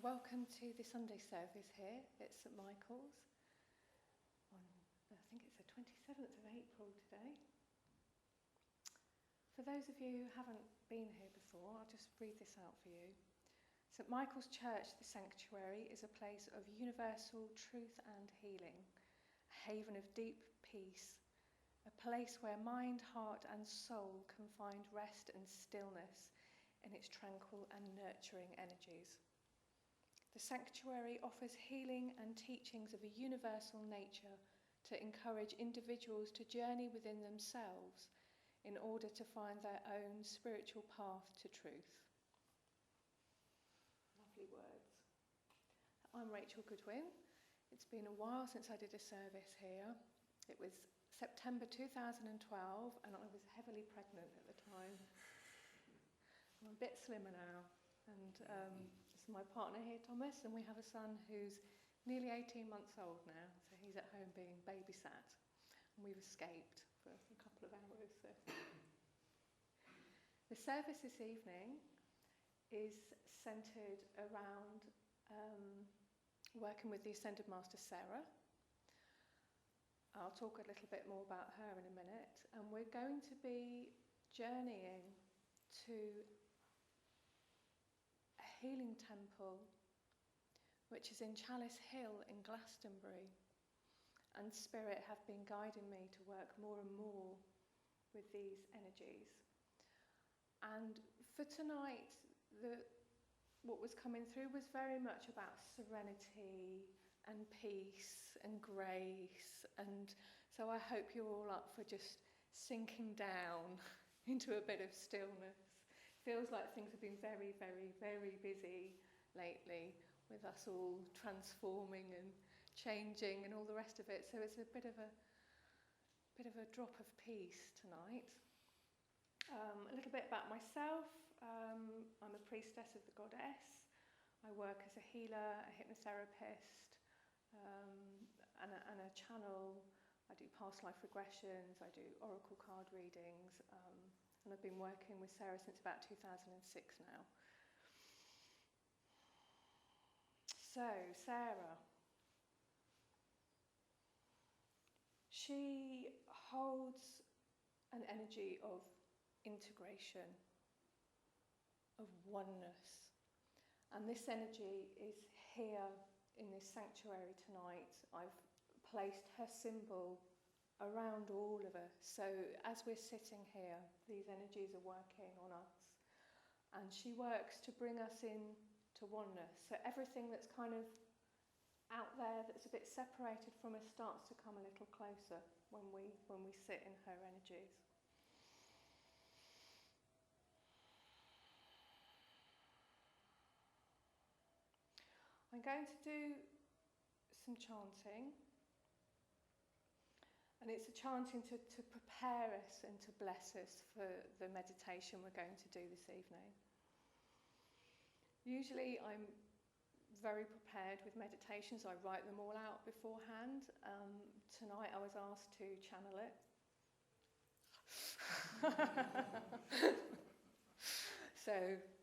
Welcome to the Sunday service here at St Michael's on, I think it's the 27th of April today. For those of you who haven't been here before, I'll just read this out for you. St Michael's Church, the sanctuary, is a place of universal truth and healing, a haven of deep peace, a place where mind, heart and soul can find rest and stillness in its tranquil and nurturing energies. The sanctuary offers healing and teachings of a universal nature to encourage individuals to journey within themselves in order to find their own spiritual path to truth. Lovely words. I'm Rachel Goodwin. It's been a while since I did a service here. It was September 2012 and I was heavily pregnant at the time. I'm a bit slimmer now. And this is my partner here, Thomas, and we have a son who's nearly 18 months old now, so he's at home being babysat, and we've escaped for a couple of hours. So. The service this evening is centred around working with the Ascended Master Sarah. I'll talk a little bit more about her in a minute, and we're going to be journeying to healing temple which is in Chalice Hill in Glastonbury, and Spirit have been guiding me to work more and more with these energies. And for tonight, what was coming through was very much about serenity and peace and grace, and so I hope you're all up for just sinking down into a bit of stillness. Feels like things have been very, very, very busy lately with us all transforming and changing and all the rest of it. So it's a bit of a drop of peace tonight. A little bit about myself. I'm a priestess of the goddess. I work as a healer, a hypnotherapist, and a channel. I do past life regressions. I do oracle card readings. And I've been working with Sarah since about 2006 now. So, Sarah. She holds an energy of integration, of oneness. And this energy is here in this sanctuary tonight. I've placed her symbol around all of us. So as we're sitting here, these energies are working on us. And she works to bring us in to oneness. So everything that's kind of out there that's a bit separated from us starts to come a little closer when we sit in her energies. I'm going to do some chanting. And it's a chanting to prepare us and to bless us for the meditation we're going to do this evening. Usually I'm very prepared with meditations. I write them all out beforehand. Tonight I was asked to channel it. So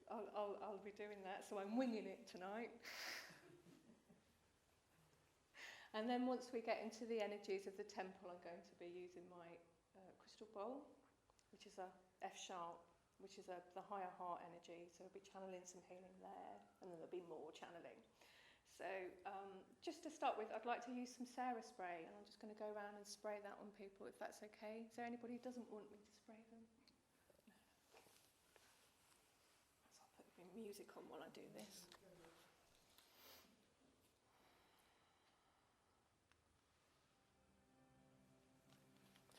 I'll be doing that. So I'm winging it tonight. And then once we get into the energies of the temple, I'm going to be using my crystal bowl, which is a F sharp, which is the higher heart energy. So I'll be channeling some healing there, and then there'll be more channeling. So just to start with, I'd like to use some Sarah spray, and I'm just going to go around and spray that on people, if that's okay. Is there anybody who doesn't want me to spray them? No. So I'll put the music on while I do this.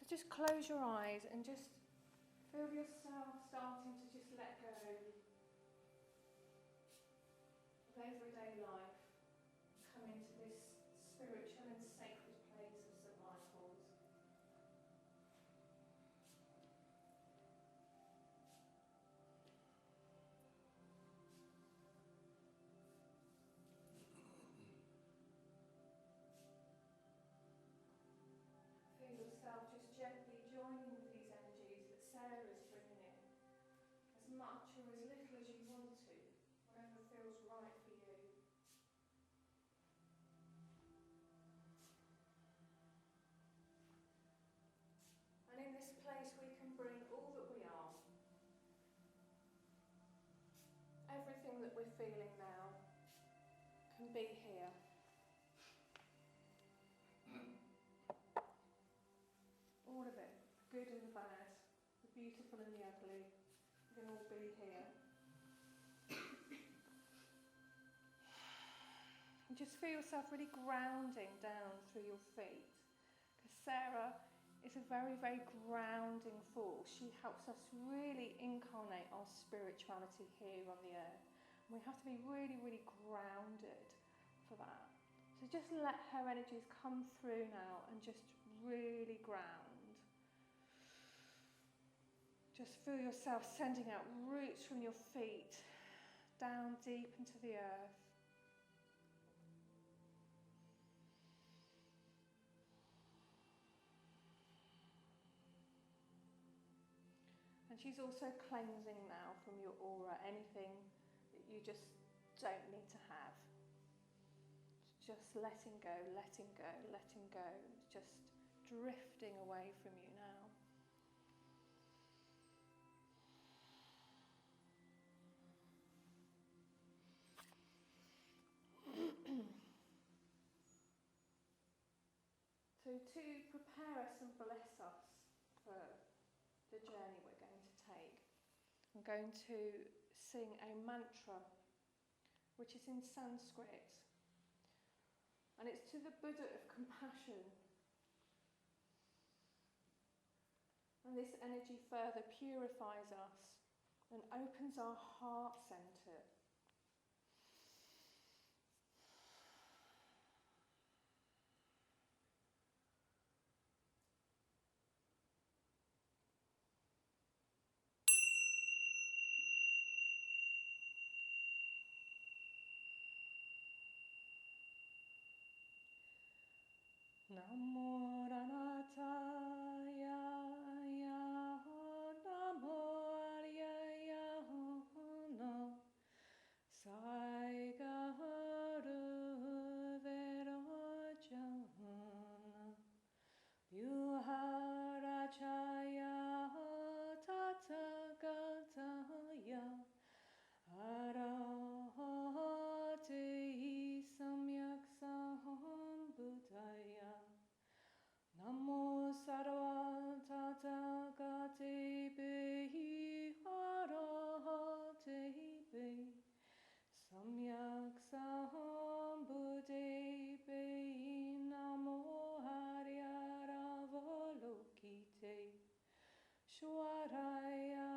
Just close your eyes and just feel yourself starting to just let go of everyday life. Come into this spiritual and sacred place of St Michael's. Feel yourself just gently joining with these energies that Sarah is bringing in, as much or as little as you want to, whatever feels right for you. we're feeling now can be here. All of it, the good and the bad, the beautiful and the ugly, can all be here. And just feel yourself really grounding down through your feet. Because Sarah is a very, very grounding force. She helps us really incarnate our spirituality here on the earth. And we have to be really, really grounded for that. So just let her energies come through now and just really ground. Just feel yourself sending out roots from your feet down deep into the earth. And she's also cleansing now from your aura anything that you just don't need to have. Just letting go, letting go, letting go. It's just drifting away from you now. So to prepare us and bless us for the journey we're going to take, I'm going to sing a mantra, which is in Sanskrit. And it's to the Buddha of compassion. And this energy further purifies us and opens our heart center. Namo Ranataya Yaho Namo Aryaya No Saiga Haru Verojana Yuharachaya Tathagataya Arahati Samyak Saham Buddhaya Namo Sarva Tathagate Behi Arahate Behi Samyak Saham Buddhe Behi Namo Haryaravalokyite Shwaraya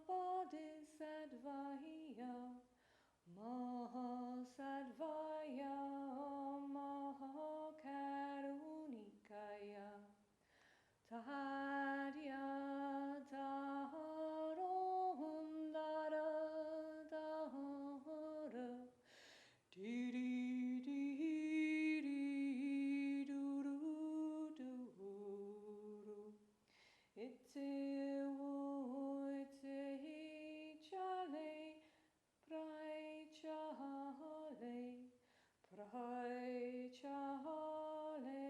Bodhisattvaaya Mahasattvaaya Mahakarunikaya Tahadya Taharom Dara Dahara Diri Diri Duru Duru Ite Chale Prai Chale Prai Chale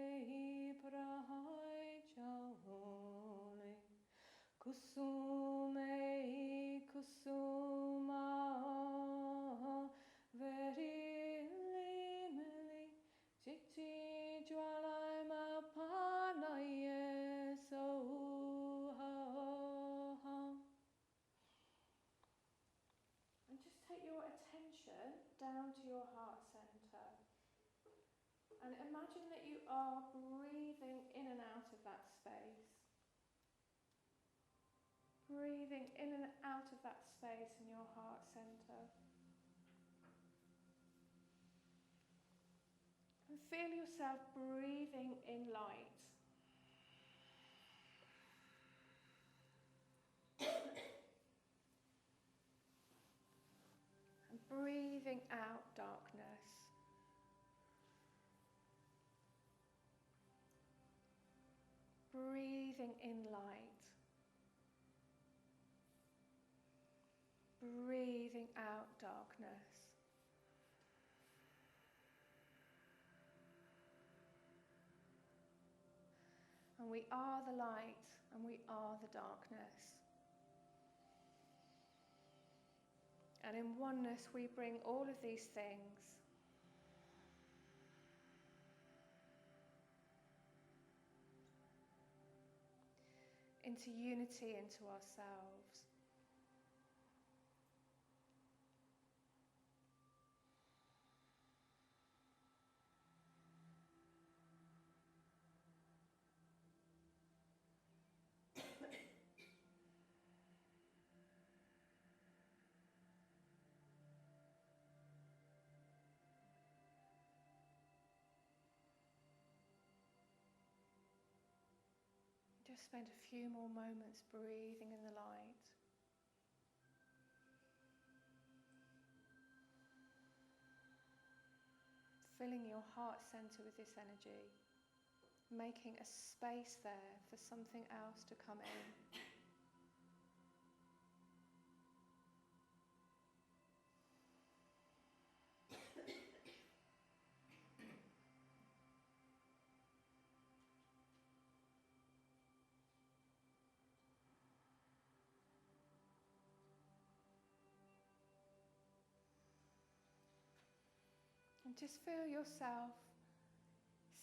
Prai Chale Kusume Kusuma Very Limili Titi Jwalaima Panaye Soha. And just take your attention down to your heart center. And imagine that you are breathing in and out of that space. Breathing in and out of that space in your heart center. And feel yourself breathing in light. And breathing out darkness. Breathing in light. Breathing out darkness. And we are the light and we are the darkness. And in oneness, we bring all of these things into unity, into ourselves. Just spend a few more moments breathing in the light. Filling your heart center with this energy. Making a space there for something else to come in. And just feel yourself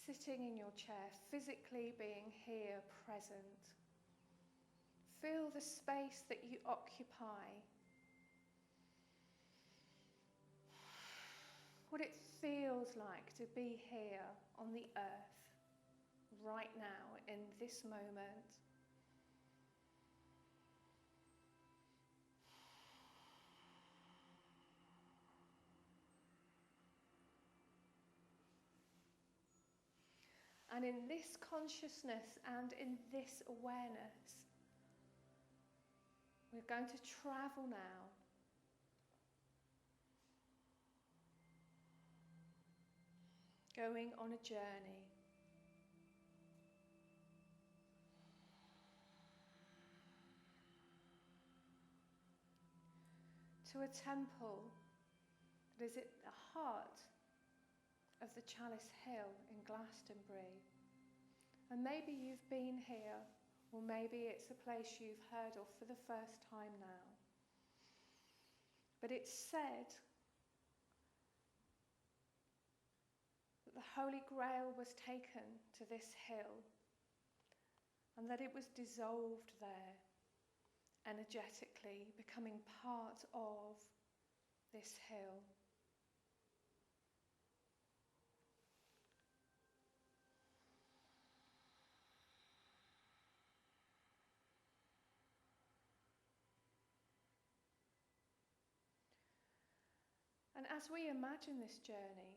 sitting in your chair, physically being here, present. Feel the space that you occupy. What it feels like to be here on the earth, right now, in this moment. And in this consciousness and in this awareness, we're going to travel now going on a journey. To a temple that is at the heart of the Chalice Hill in Glastonbury. And maybe you've been here, or maybe it's a place you've heard of for the first time now. But it's said that the Holy Grail was taken to this hill and that it was dissolved there energetically, becoming part of this hill. And as we imagine this journey,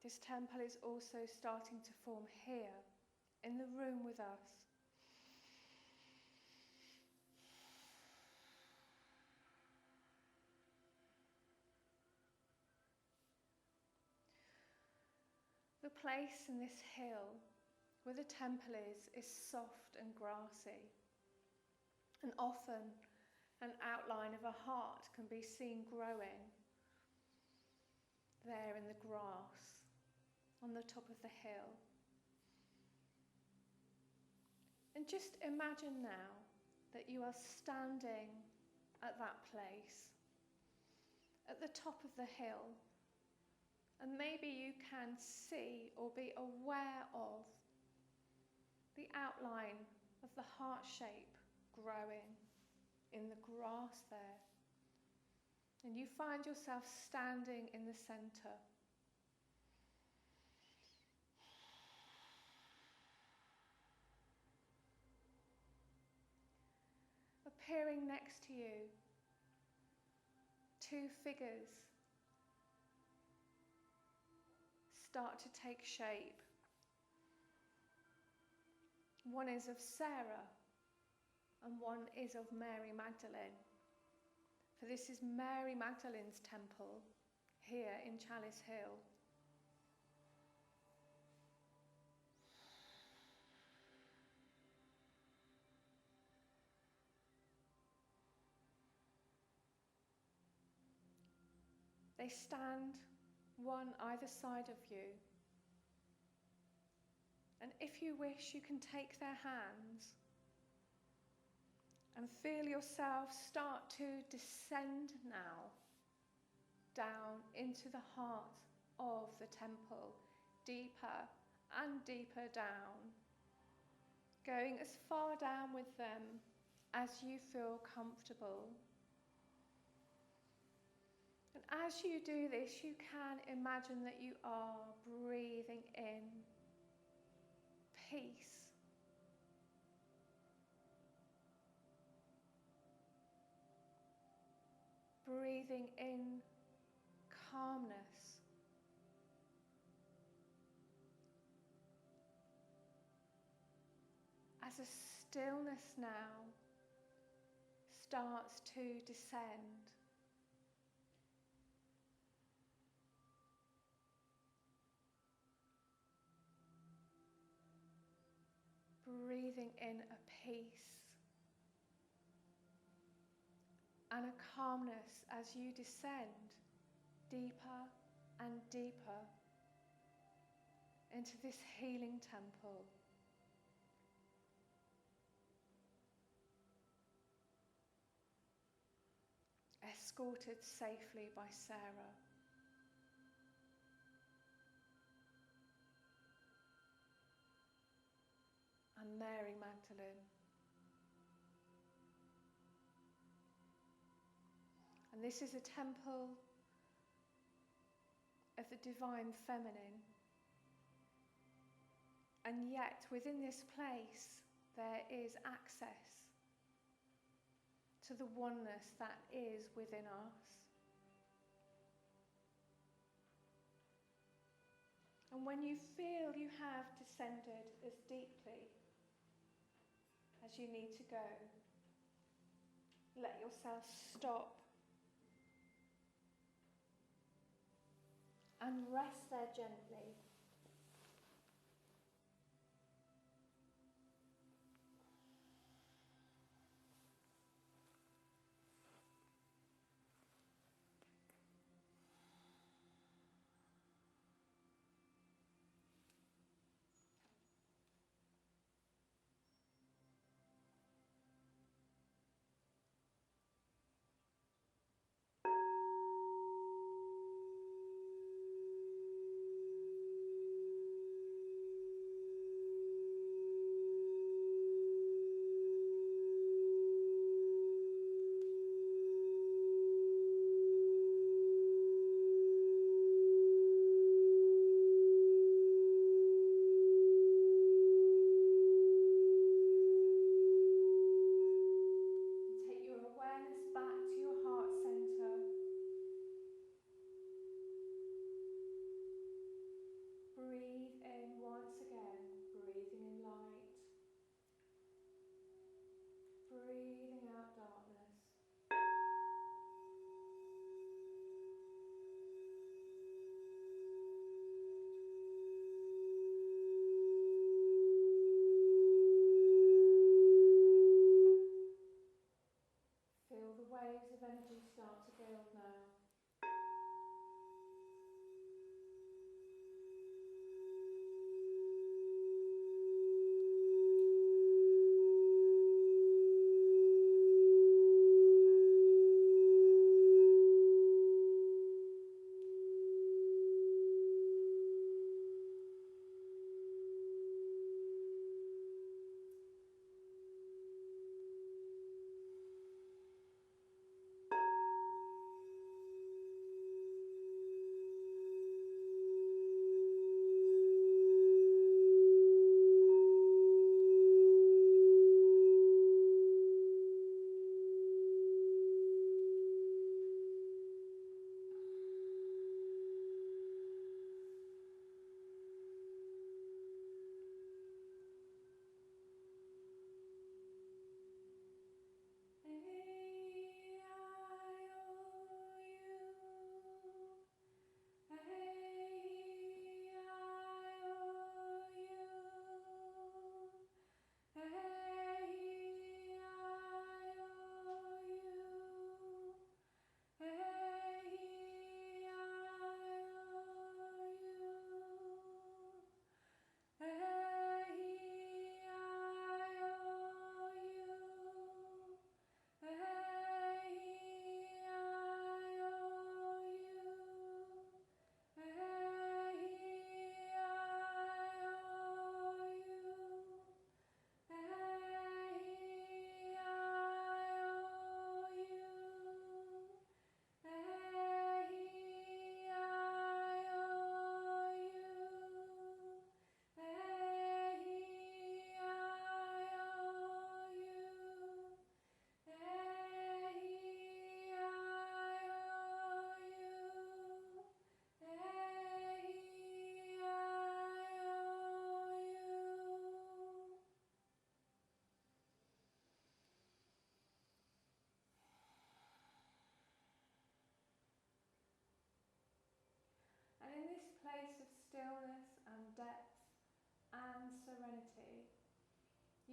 this temple is also starting to form here, in the room with us. The place in this hill where the temple is soft and grassy. And often an outline of a heart can be seen growing there in the grass on the top of the hill. And just imagine now that you are standing at that place, at the top of the hill, and maybe you can see or be aware of the outline of the heart shape growing in the grass there. And you find yourself standing in the center. Appearing next to you, two figures start to take shape. One is of Sarah and one is of Mary Magdalene. For this is Mary Magdalene's temple here in Chalice Hill. They stand one either side of you. And if you wish, you can take their hands and feel yourself start to descend now down into the heart of the temple, deeper and deeper down, going as far down with them as you feel comfortable. And as you do this, you can imagine that you are breathing in peace. Breathing in calmness. As a stillness now starts to descend. Breathing in a peace and a calmness as you descend deeper and deeper into this healing temple. Escorted safely by Sarah. And Mary Magdalene. And this is a temple of the divine feminine. And yet within this place there is access to the oneness that is within us. And when you feel you have descended as deeply as you need to go, let yourself stop and rest there gently.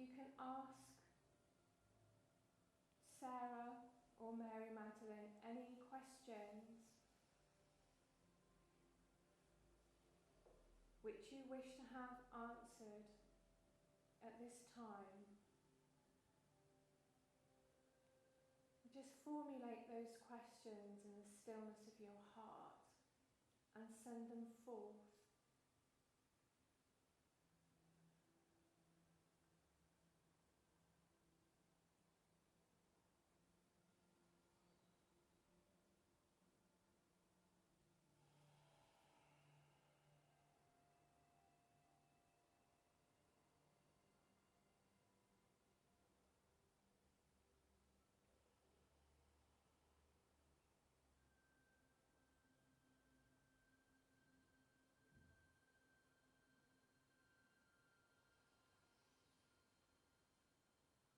you can ask Sarah or Mary Magdalene any questions which you wish to have answered at this time. Just formulate those questions in the stillness of your heart and send them forth.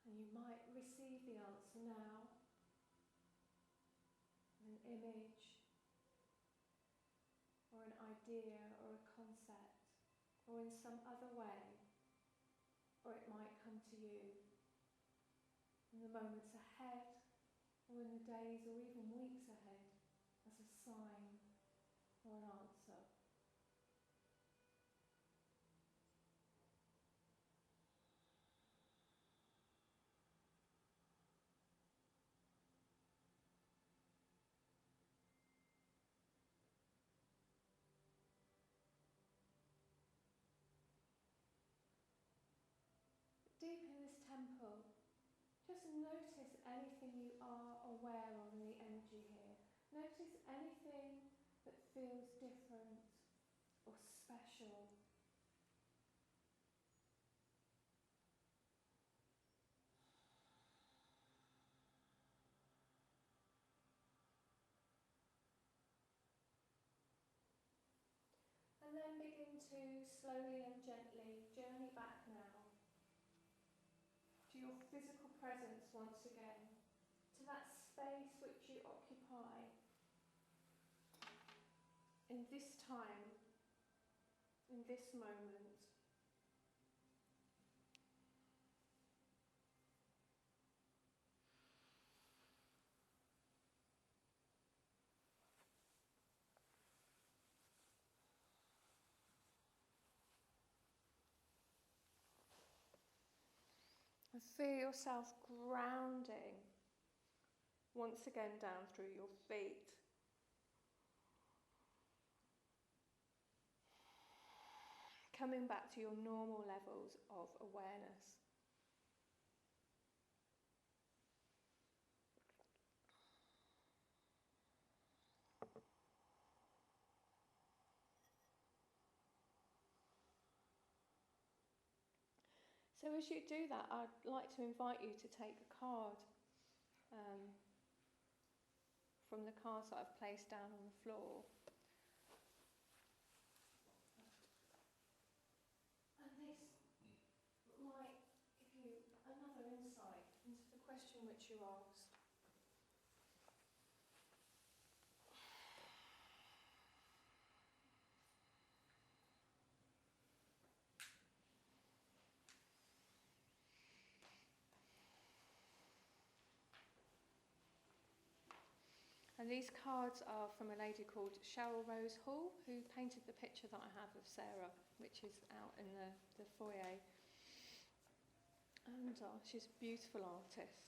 And you might receive the answer now, an image, or an idea, or a concept, or in some other way, or it might come to you in the moments ahead, or in the days or even weeks ahead, as a sign or an answer. Deep in this temple, just notice anything you are aware of in the energy here. Notice anything that feels different or special. And then begin to slowly and gently journey back now to your physical presence once again, to that space which you occupy in this time, in this moment. And feel yourself grounding once again down through your feet. Coming back to your normal levels of awareness. So as you do that, I'd like to invite you to take a card from the cards that I've placed down on the floor. And this might give you another insight into the question which you asked. And these cards are from a lady called Cheryl Rose Hall, who painted the picture that I have of Sarah, which is out in the foyer. And she's a beautiful artist.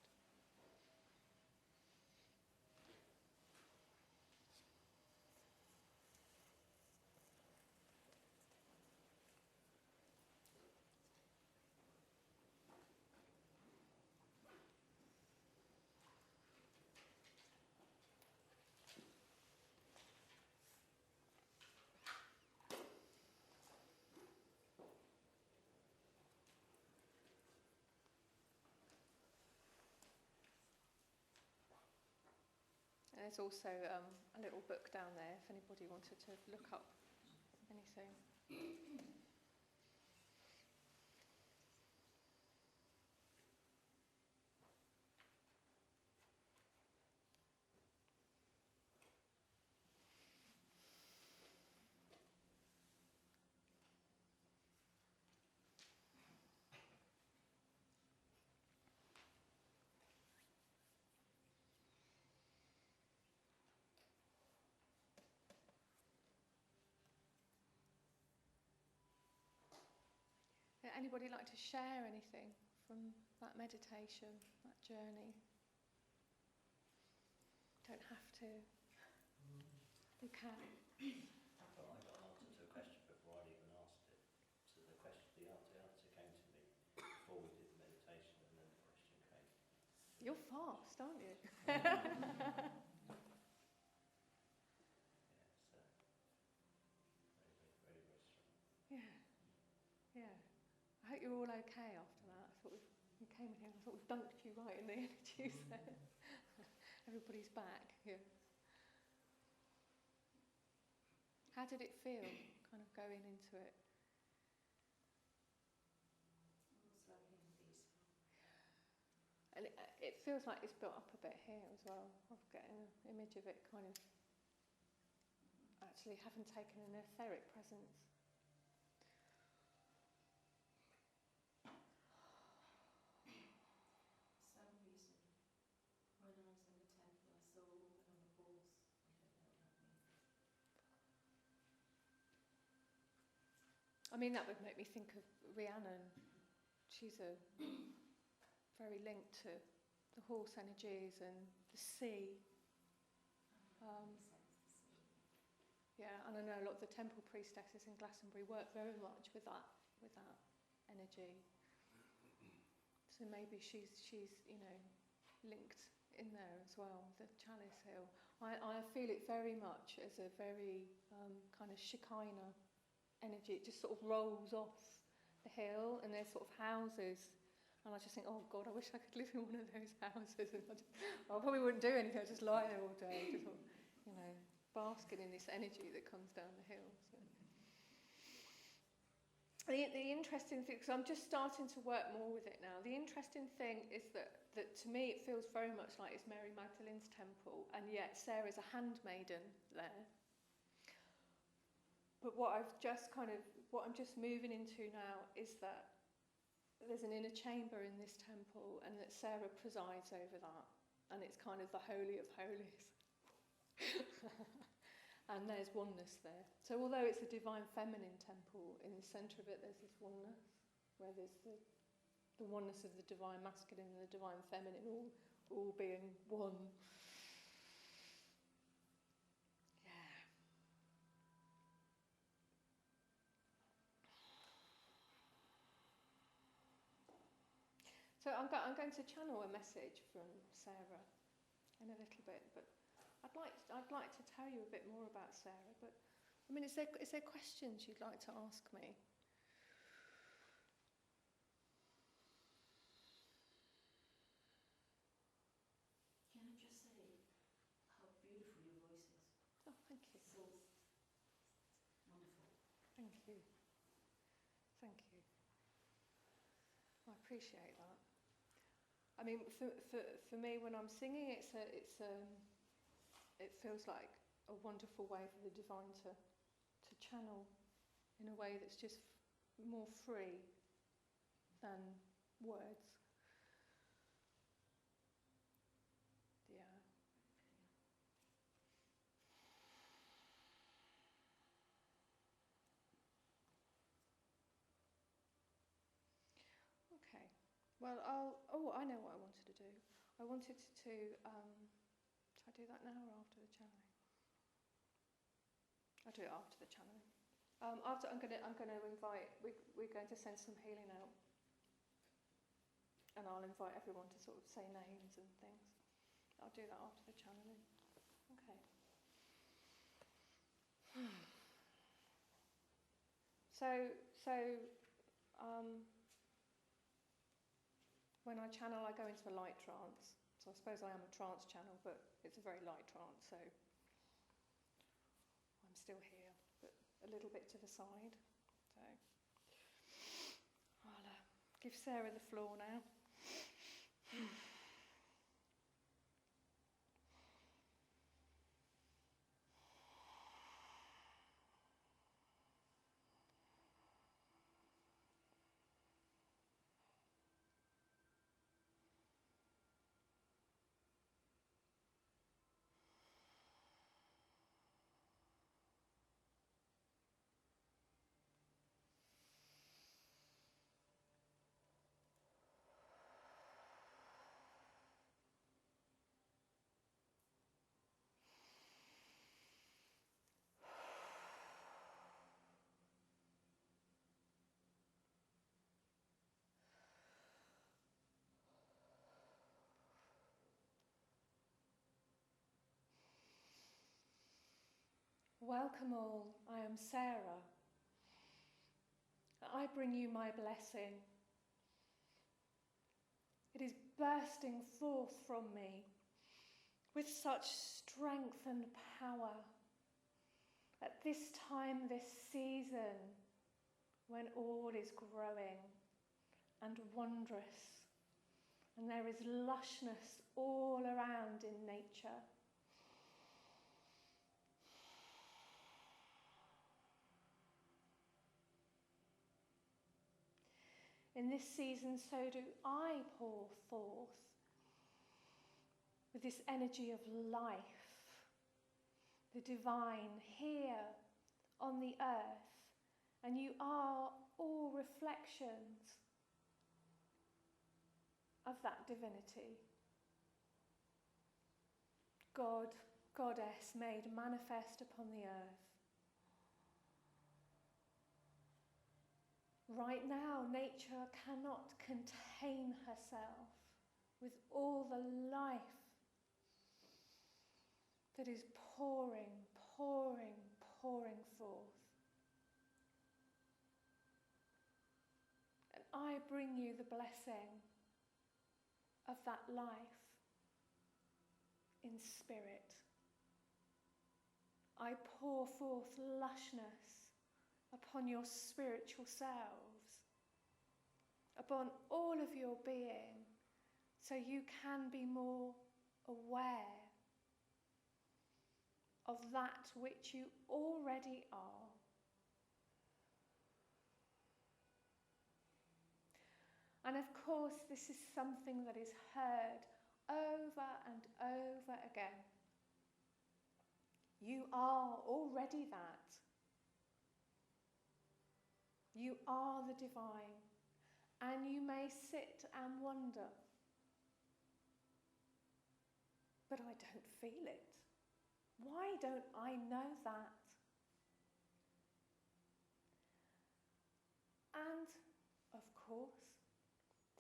And there's also a little book down there if anybody wanted to look up anything. Anybody like to share anything from that meditation, that journey? Don't have to. You can. Well, I got an answer to a question before I'd even asked it. So the answer came to me before we did the meditation, and then the question came. You're fast, aren't you? Very, very strong. Yeah. I hope you're all okay after that. I thought we came in here and I thought we've dunked you right in the energy, so everybody's back. Yeah. How did it feel, kind of going into it? Almost lovely and peaceful. And it feels like it's built up a bit here as well. I'm getting an image of it kind of actually having taken an etheric presence. For some reason, when I was in the temple, I saw a woman on a horse. I don't know what that means. I mean, that would make me think of Rhiannon. She's very linked to the horse energies and the sea. Yeah, and I know a lot of the temple priestesses in Glastonbury work very much with that energy. So maybe she's linked in there as well, the Chalice Hill. I feel it very much as a very kind of Shekinah energy. It just sort of rolls off the hill, and there's sort of houses, and I just think, oh God, I wish I could live in one of those houses. And I probably wouldn't do anything. I'd just lie there all day, just sort of, basking in this energy that comes down the hill. So. The interesting thing, because I'm just starting to work more with it now, the interesting thing is that to me it feels very much like it's Mary Magdalene's temple, and yet Sarah's a handmaiden there. But what I'm just moving into now is that there's an inner chamber in this temple, and that Sarah presides over that, and it's kind of the Holy of Holies. And there's oneness there. So although it's a divine feminine temple, in the centre of it there's this oneness, where there's the oneness of the divine masculine and the divine feminine all being one. Yeah. So I'm going to channel a message from Sarah in a little bit, but I'd like to tell you a bit more about Sarah, but I mean, is there questions you'd like to ask me? Can I just say how beautiful your voice is? Oh, thank you. So wonderful. Thank you. I appreciate that. I mean, for me, when I'm singing, it feels like a wonderful way for the divine to channel in a way that's just more free than words. Yeah. Okay. Well, I know what I wanted to do. I wanted to shall I do that now or after the channeling? I'll do it after the channeling. After I'm going to invite. We're going to send some healing out, and I'll invite everyone to sort of say names and things. I'll do that after the channeling. Okay. When I channel, I go into a light trance. So I suppose I am a trance channel, but it's a very light trance. So I'm still here, but a little bit to the side. So I'll give Sarah the floor now. Welcome all, I am Sarah. I bring you my blessing. It is bursting forth from me with such strength and power at this time, this season, when all is growing and wondrous, and there is lushness all around in nature. In this season, so do I pour forth with this energy of life, the divine here on the earth, and you are all reflections of that divinity. God, Goddess made manifest upon the earth. Right now, nature cannot contain herself with all the life that is pouring forth. And I bring you the blessing of that life in spirit. I pour forth lushness upon your spiritual selves, upon all of your being, so you can be more aware of that which you already are. And of course, this is something that is heard over and over again. You are already that. You are the divine. And you may sit and wonder, but I don't feel it. Why don't I know that? And, of course,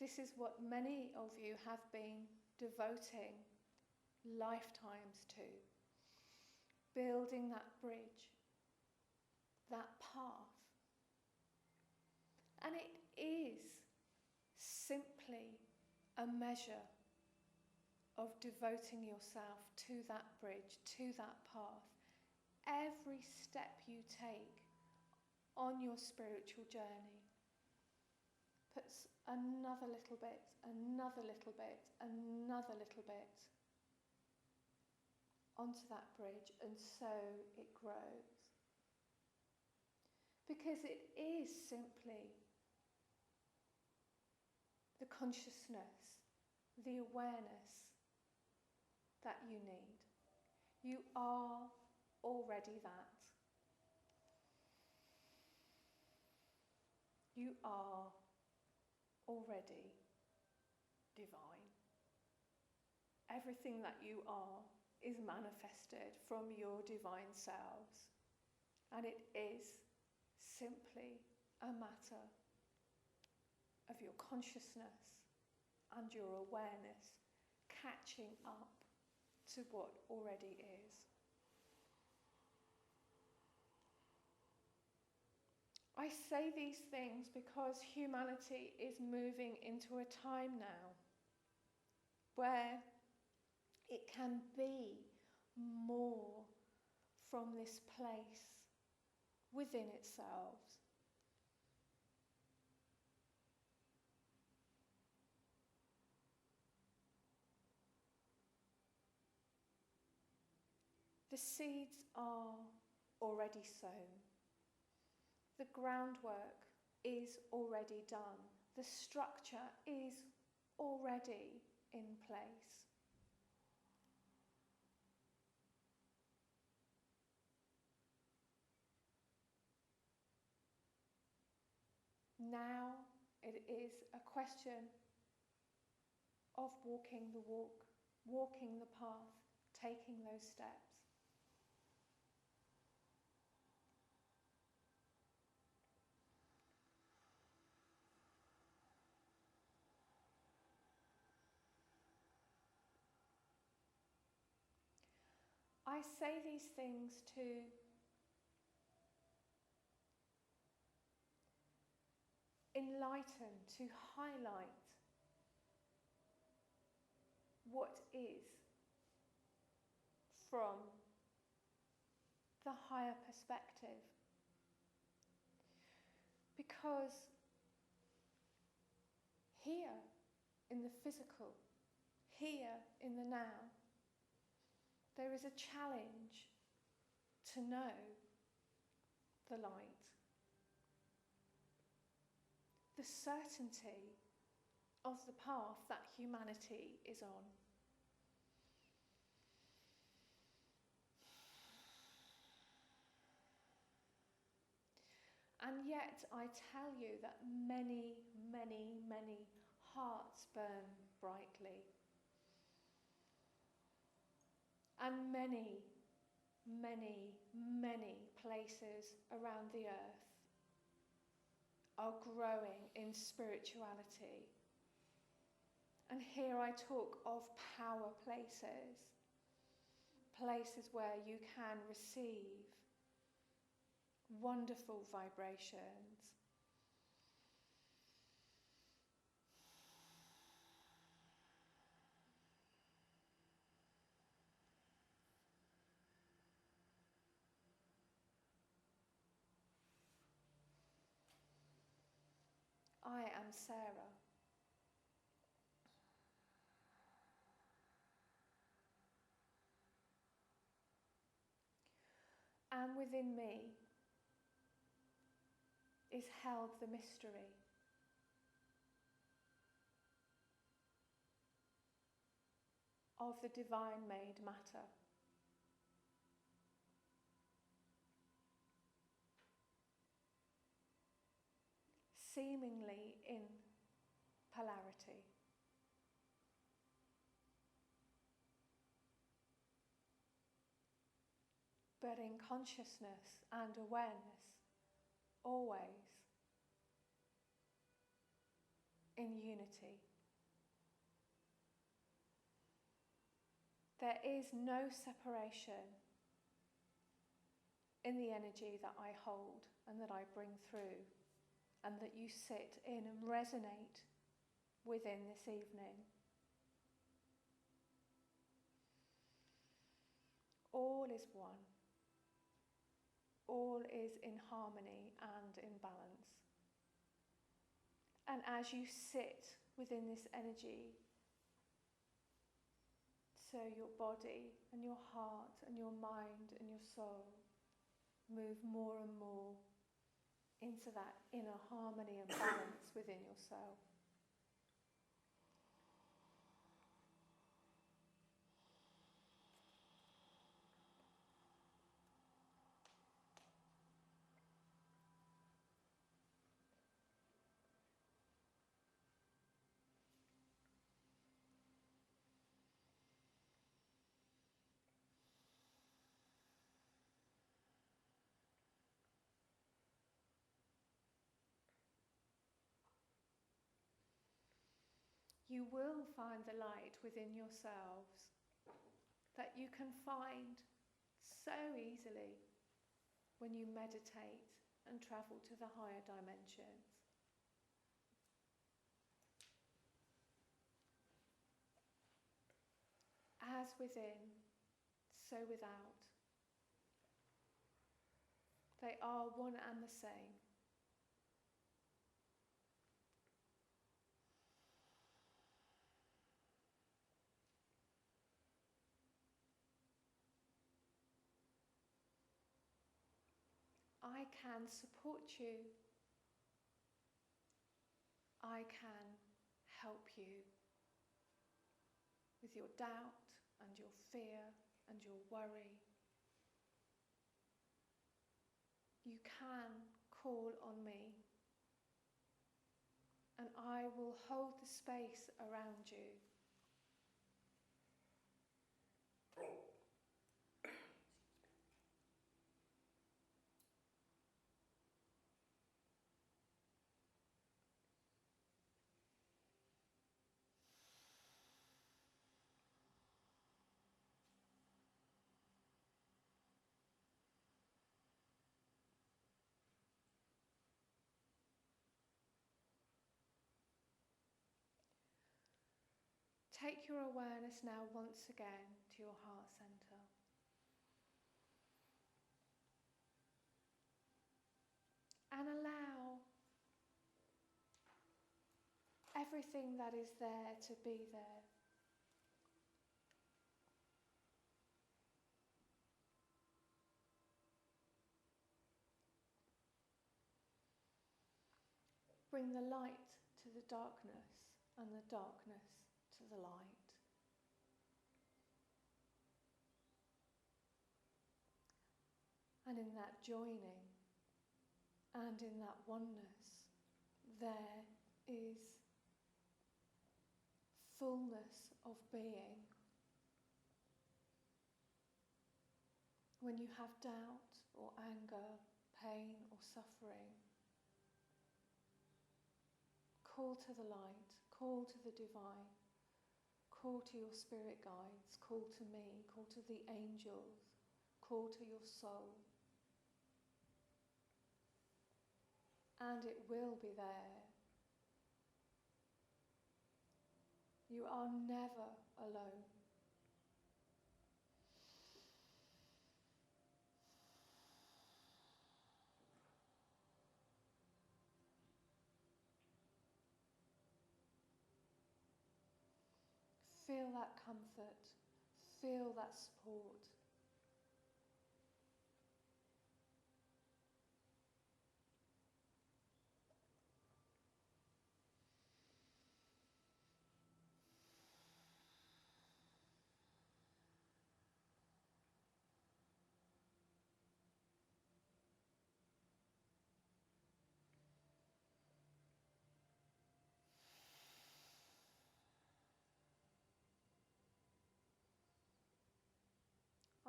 this is what many of you have been devoting lifetimes to. Building that bridge, that path. And it is simply a measure of devoting yourself to that bridge, to that path. Every step you take on your spiritual journey puts another little bit, another little bit, another little bit onto that bridge, and so it grows. Because it is simply the consciousness, the awareness that you need. You are already that. You are already divine. Everything that you are is manifested from your divine selves, and it is simply a matter of your consciousness and your awareness catching up to what already is. I say these things because humanity is moving into a time now where it can be more from this place within itself. The seeds are already sown. The groundwork is already done. The structure is already in place. Now it is a question of walking the walk, walking the path, taking those steps. I say these things to enlighten, to highlight what is from the higher perspective. Because here in the physical, here in the now, there is a challenge to know the light. The certainty of the path that humanity is on. And yet I tell you that many, many, many hearts burn brightly. And many, many, many places around the earth are growing in spirituality. And here I talk of power places, places where you can receive wonderful vibrations. I am Sarah. And within me is held the mystery of the divine made matter. Seemingly in polarity. But in consciousness and awareness, always in unity. There is no separation in the energy that I hold and that I bring through and that you sit in and resonate within this evening. All is one. All is in harmony and in balance. And as you sit within this energy, so your body and your heart and your mind and your soul move more and more into that inner harmony and balance within yourself. You will find the light within yourselves that you can find so easily when you meditate and travel to the higher dimensions. As within, so without. They are one and the same. I can support you. I can help you with your doubt and your fear and your worry. You can call on me, and I will hold the space around you. Take your awareness now once again to your heart centre. And allow everything that is there to be there. Bring the light to the darkness and the darkness to the light. And in that joining and in that oneness, there is fullness of being. When you have doubt or anger, pain or suffering, call to the light, call to the divine, call to your spirit guides, call to me, call to the angels, call to your soul. And it will be there. You are never alone. Feel that comfort, feel that support.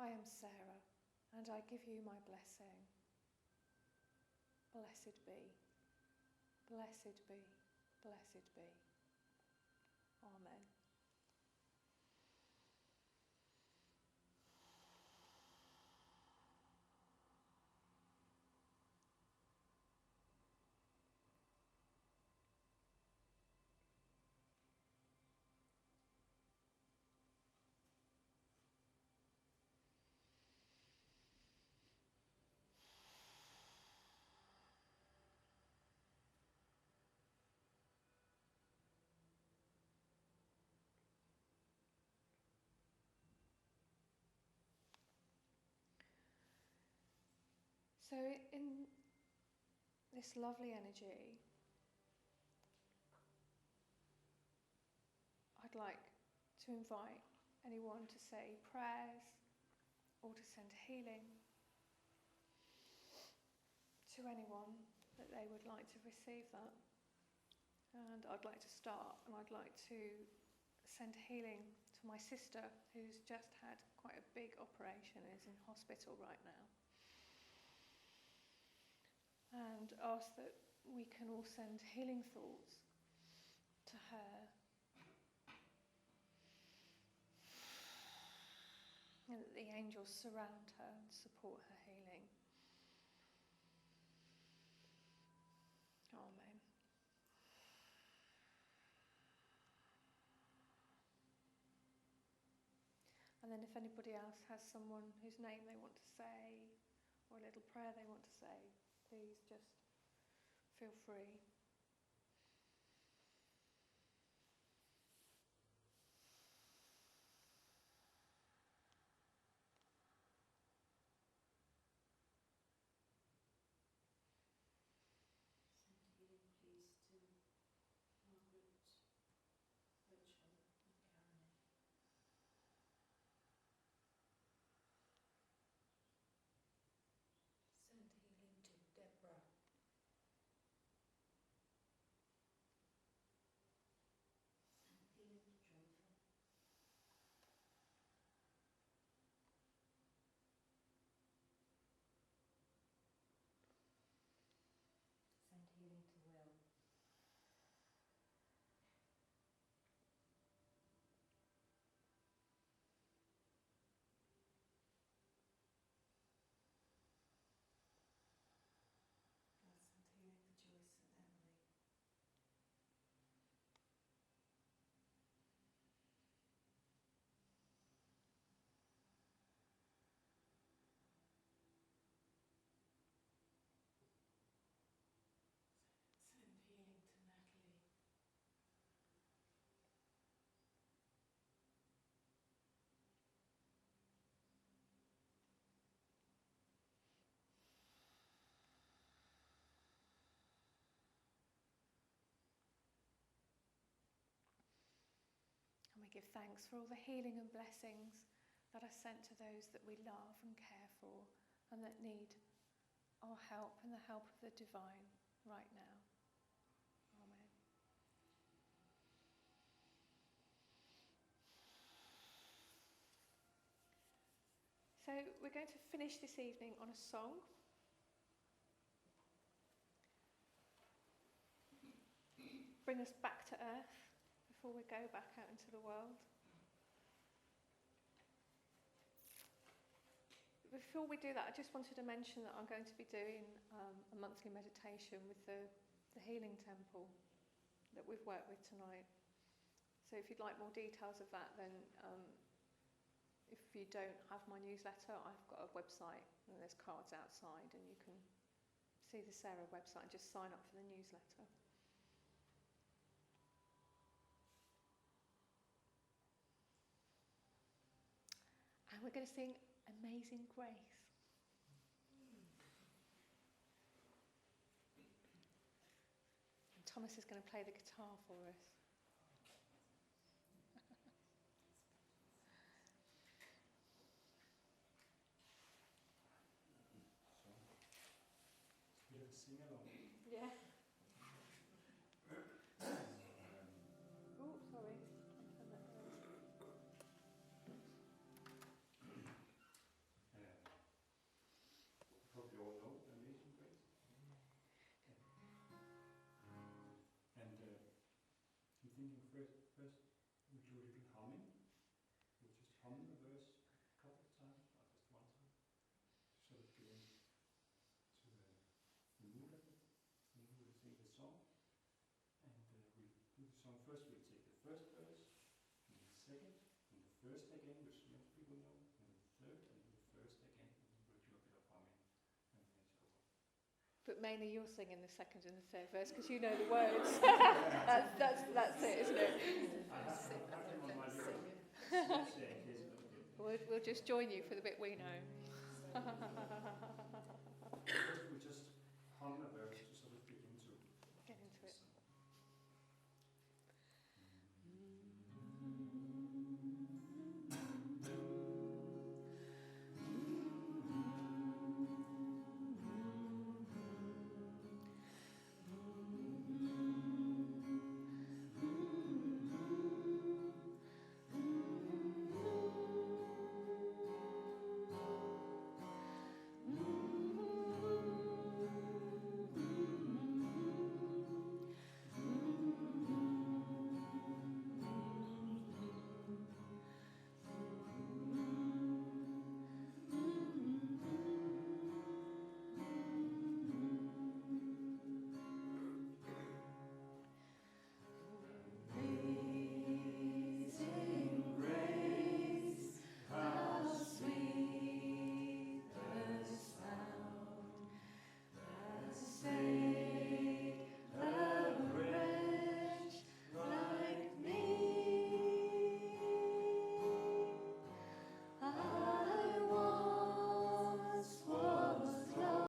I am Sarah, and I give you my blessing. Blessed be, blessed be, blessed be. Amen. So in this lovely energy, I'd like to invite anyone to say prayers or to send healing to anyone that they would like to receive that. And I'd like to start, and I'd like to send healing to my sister who's just had quite a big operation and is in hospital right now. And ask that we can all send healing thoughts to her. And that the angels surround her and support her healing. Amen. And then if anybody else has someone whose name they want to say, or a little prayer they want to say, please just feel free. Send healing, please, to Margaret, Rachel and Caroline. Send healing to Deborah, give thanks for all the healing and blessings that are sent to those that we love and care for and that need our help and the help of the divine right now. Amen. So we're going to finish this evening on a song. Bring us back to earth before we go back out into the world. Before we do that, I just wanted to mention that I'm going to be doing a monthly meditation with the Healing Temple that we've worked with tonight. So if you'd like more details of that, then if you don't have my newsletter, I've got a website and there's cards outside and you can see the Sarah website and just sign up for the newsletter. And we're going to sing Amazing Grace. And Thomas is going to play the guitar for us. Sing along. Yeah. Oh, sorry. Hope you all know Amazing Grace. And I'm thinking first we do a little humming. We'll just hum the verse a couple of times, or just one time, sort of get into the mood of it. And then we'll sing the song. And we'll do the song first. We'll take the first verse, and the second, and the first again, which most people know, and the third, and the first again, and then we'll do a bit of humming, and then it's over. But mainly you're singing the second and the third verse because you know the words. that's it, isn't it? I have them on my list. We'll just join you for the bit we know.